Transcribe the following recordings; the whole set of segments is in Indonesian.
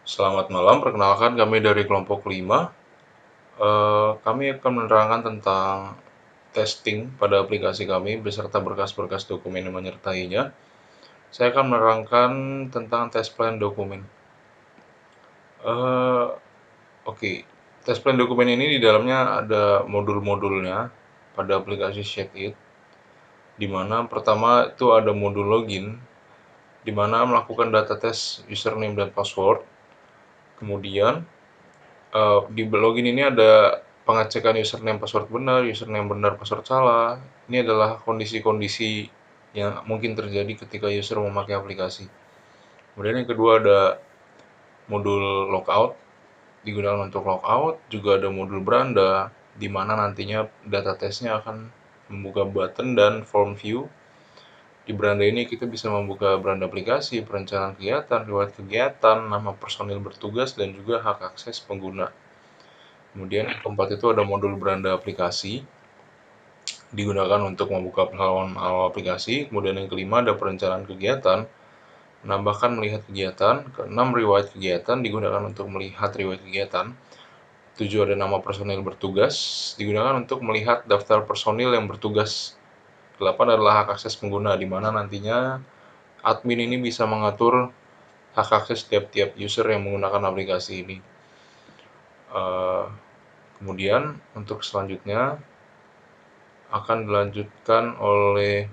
Selamat malam, perkenalkan kami dari kelompok 5. Kami akan menerangkan tentang testing pada aplikasi kami beserta berkas-berkas dokumen yang menyertainya. Saya akan menerangkan tentang test plan dokumen. Eh, Oke, test plan dokumen ini di dalamnya ada modul-modulnya pada aplikasi Sheet, di mana pertama itu ada modul login, di mana melakukan data test username dan password. Kemudian di login ini ada pengecekan username password benar, password salah. Ini adalah kondisi-kondisi yang mungkin terjadi ketika user memakai aplikasi. Kemudian yang kedua ada modul logout, digunakan untuk logout, juga ada modul beranda, di mana nantinya data testnya akan membuka button dan form view. Di beranda ini kita bisa membuka beranda aplikasi, perencanaan kegiatan, riwayat kegiatan, nama personil bertugas, dan juga hak akses pengguna. Kemudian yang keempat itu ada modul beranda aplikasi, digunakan untuk membuka halaman awal aplikasi. Kemudian yang kelima ada perencanaan kegiatan, menambahkan melihat kegiatan. Keenam riwayat kegiatan, digunakan untuk melihat riwayat kegiatan. Tujuh ada nama personil bertugas, digunakan untuk melihat daftar personil yang bertugas. Delapan adalah hak akses pengguna, di mana nantinya admin ini bisa mengatur hak akses tiap-tiap user yang menggunakan aplikasi ini. Kemudian untuk selanjutnya akan dilanjutkan oleh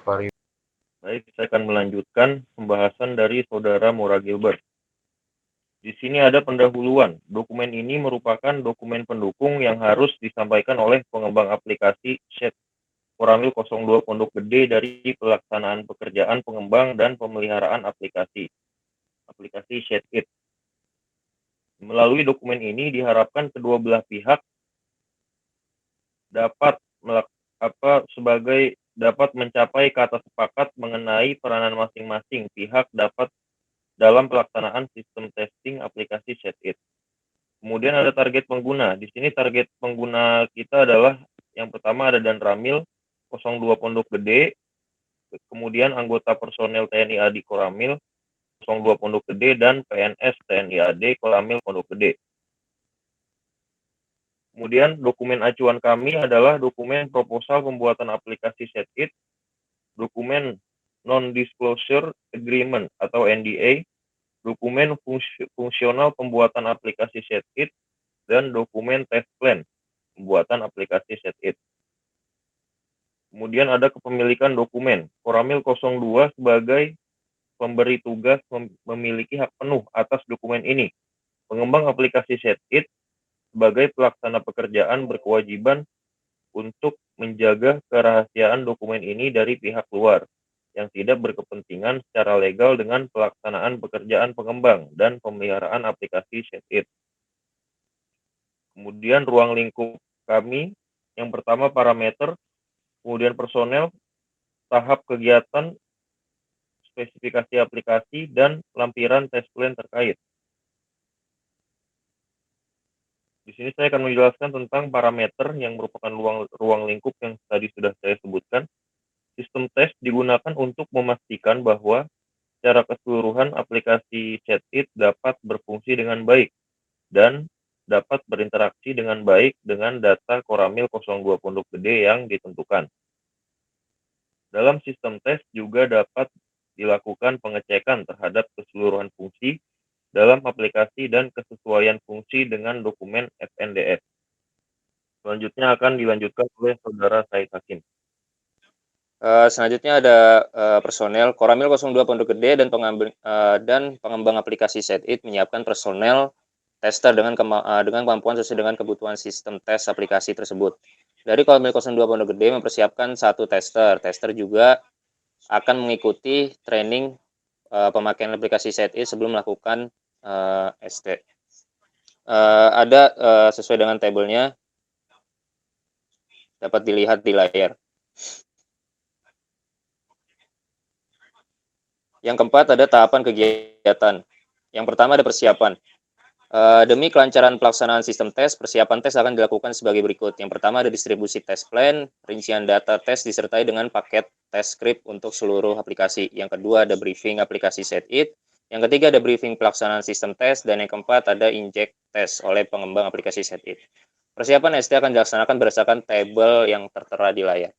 Fari. Baik, saya akan melanjutkan pembahasan dari Saudara Mora Gilbert. Di sini ada pendahuluan. Dokumen ini merupakan dokumen pendukung yang harus disampaikan oleh pengembang aplikasi Sheet Koramil 02 Pondok Gede dari pelaksanaan pekerjaan pengembang dan pemeliharaan aplikasi Sheet. Melalui dokumen ini diharapkan kedua belah pihak dapat mencapai kata sepakat mengenai peranan masing-masing pihak dalam pelaksanaan sistem testing aplikasi Sheet. Kemudian ada target pengguna. Di sini target pengguna kita adalah yang pertama ada Dan Ramil 02 Pondok Gede, kemudian anggota personel TNI AD Koramil 02 Pondok Gede dan PNS TNI AD Koramil Pondok Gede. Kemudian dokumen acuan kami adalah dokumen proposal pembuatan aplikasi Sheet, dokumen Non-Disclosure Agreement atau NDA, dokumen fungsional pembuatan aplikasi Sheet, dan dokumen test plan pembuatan aplikasi Sheet. Kemudian ada kepemilikan dokumen. Koramil 02 sebagai pemberi tugas memiliki hak penuh atas dokumen ini. Pengembang aplikasi Sheet sebagai pelaksana pekerjaan berkewajiban untuk menjaga kerahasiaan dokumen ini dari pihak luar yang tidak berkepentingan secara legal dengan pelaksanaan pekerjaan pengembang dan pemeliharaan aplikasi Sheet. Kemudian ruang lingkup kami, yang pertama parameter, kemudian personel, tahap kegiatan, spesifikasi aplikasi, dan lampiran test plan terkait. Di sini saya akan menjelaskan tentang parameter yang merupakan ruang lingkup yang tadi sudah saya sebutkan. Sistem test digunakan untuk memastikan bahwa secara keseluruhan aplikasi Sheet dapat berfungsi dengan baik dan dapat berinteraksi dengan baik dengan data Koramil 02 Pondok Gede yang ditentukan. Dalam sistem tes juga dapat dilakukan pengecekan terhadap keseluruhan fungsi dalam aplikasi dan kesesuaian fungsi dengan dokumen FNDS. Selanjutnya akan dilanjutkan oleh Saudara Said Hakim. Selanjutnya ada personel Koramil 02 Pondok Gede dan pengembang aplikasi Sheet menyiapkan personel tester dengan kemampuan sesuai dengan kebutuhan sistem tes aplikasi tersebut. Dari Koramil 02 Pondok Gede mempersiapkan satu tester. Tester juga akan mengikuti training pemakaian aplikasi Sheet sebelum melakukan ST. Ada sesuai dengan tabelnya, dapat dilihat di layar. Yang keempat ada tahapan kegiatan. Yang pertama ada persiapan. Demi kelancaran pelaksanaan sistem tes, persiapan tes akan dilakukan sebagai berikut. Yang pertama ada distribusi test plan, rincian data tes disertai dengan paket test script untuk seluruh aplikasi. Yang kedua ada briefing aplikasi Sheet. Yang ketiga ada briefing pelaksanaan sistem tes, dan yang keempat ada inject test oleh pengembang aplikasi SetIt. Persiapan ST akan dilaksanakan berdasarkan tabel yang tertera di layar.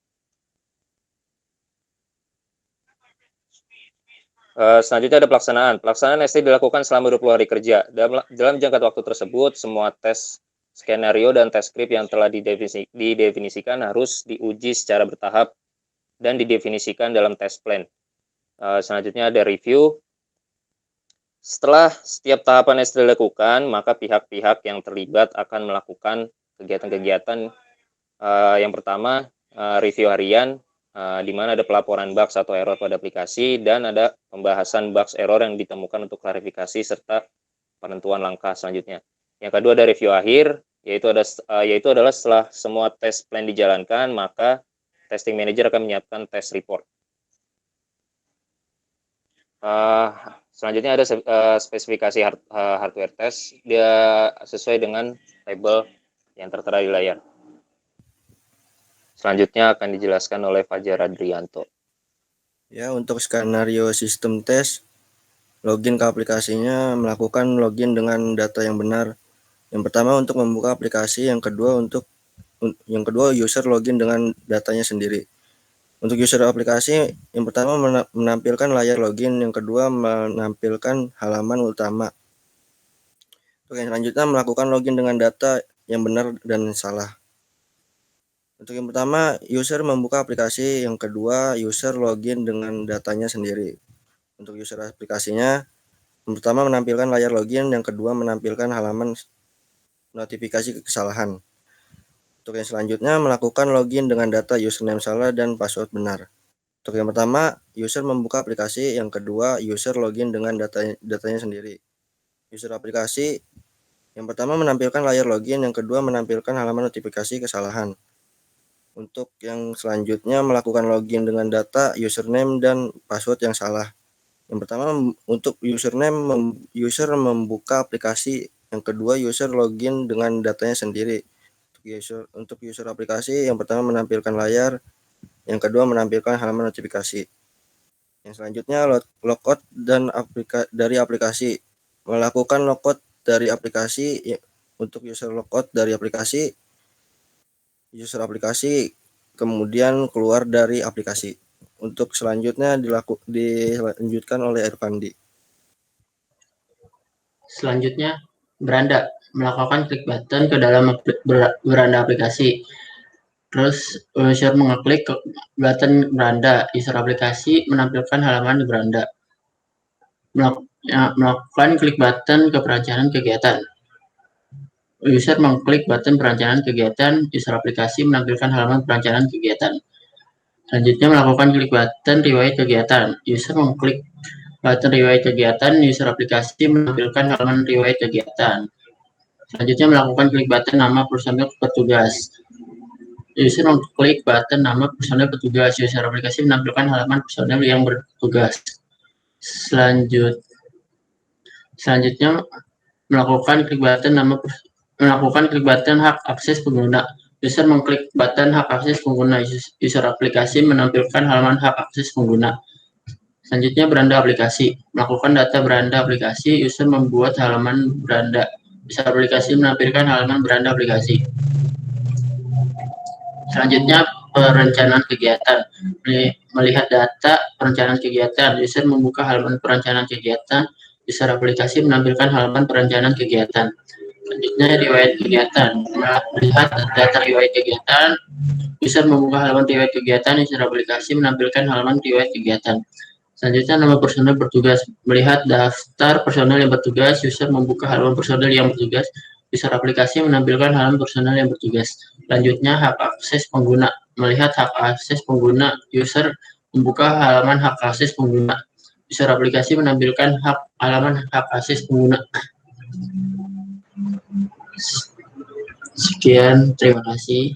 Selanjutnya ada pelaksanaan. Pelaksanaan ST dilakukan selama 20 hari kerja. Dalam jangka waktu tersebut, semua tes skenario dan tes script yang telah didefinisikan harus diuji secara bertahap dan didefinisikan dalam test plan. Selanjutnya ada review. Setelah setiap tahapan ST dilakukan, maka pihak-pihak yang terlibat akan melakukan kegiatan-kegiatan. Yang pertama, review harian, di mana ada pelaporan bugs atau error pada aplikasi, dan ada pembahasan bugs error yang ditemukan untuk klarifikasi serta penentuan langkah selanjutnya. Yang kedua ada review akhir, yaitu adalah setelah semua tes plan dijalankan, maka testing manager akan menyiapkan test report. Selanjutnya ada spesifikasi hardware test, dia sesuai dengan tabel yang tertera di layar. Selanjutnya akan dijelaskan oleh Fajar Adrianto. Ya, untuk skenario sistem tes, login ke aplikasinya melakukan login dengan data yang benar. Yang pertama untuk membuka aplikasi, yang kedua user login dengan datanya sendiri. Untuk user aplikasi, yang pertama menampilkan layar login, yang kedua menampilkan halaman utama. Untuk yang selanjutnya melakukan login dengan data yang benar dan salah. Untuk yang pertama, user membuka aplikasi, yang kedua user login dengan datanya sendiri. Untuk user aplikasinya, yang pertama menampilkan layar login, yang kedua menampilkan halaman notifikasi kesalahan. Untuk yang selanjutnya melakukan login dengan data username salah dan password benar. Untuk yang pertama, user membuka aplikasi, yang kedua user login dengan datanya sendiri. User aplikasi yang pertama menampilkan layar login, yang kedua menampilkan halaman notifikasi kesalahan. Untuk yang selanjutnya melakukan login dengan data username dan password yang salah. Yang pertama untuk username, user membuka aplikasi, yang kedua user login dengan datanya sendiri. Untuk user aplikasi yang pertama menampilkan layar, yang kedua menampilkan halaman notifikasi. Yang selanjutnya logout dari aplikasi. Melakukan logout dari aplikasi. Untuk user logout dari aplikasi, user aplikasi kemudian keluar dari aplikasi. Untuk selanjutnya dilanjutkan oleh Irfandi. Selanjutnya, beranda. Melakukan klik button ke dalam beranda aplikasi. Terus user mengeklik button beranda. User aplikasi menampilkan halaman di beranda. Melakukan klik button ke perencanaan kegiatan. User mengklik button perencanaan kegiatan, user aplikasi menampilkan halaman perencanaan kegiatan. Selanjutnya melakukan klik button riwayat kegiatan. User mengklik button riwayat kegiatan, user aplikasi menampilkan halaman riwayat kegiatan. Selanjutnya melakukan klik button nama personel petugas. User mengklik button nama personel petugas, user aplikasi menampilkan halaman personel yang bertugas. Selanjutnya melakukan klik button hak akses pengguna. User mengklik button hak akses pengguna. User aplikasi menampilkan halaman hak akses pengguna. Selanjutnya beranda aplikasi. Melakukan data beranda aplikasi. User membuat halaman beranda. User aplikasi menampilkan halaman beranda aplikasi. Selanjutnya perencanaan kegiatan. Melihat data perencanaan kegiatan. User membuka halaman perencanaan kegiatan. User aplikasi menampilkan halaman perencanaan kegiatan. Selanjutnya riwayat kegiatan. Melihat data riwayat kegiatan, user membuka halaman riwayat kegiatan, user aplikasi menampilkan halaman riwayat kegiatan. Selanjutnya nama personel bertugas. Melihat daftar personel yang bertugas, user membuka halaman personel yang bertugas, user aplikasi menampilkan halaman personel yang bertugas. Selanjutnya hak akses pengguna. Melihat hak akses pengguna, user membuka halaman hak akses pengguna. User aplikasi menampilkan halaman hak akses pengguna. Sekian, terima kasih.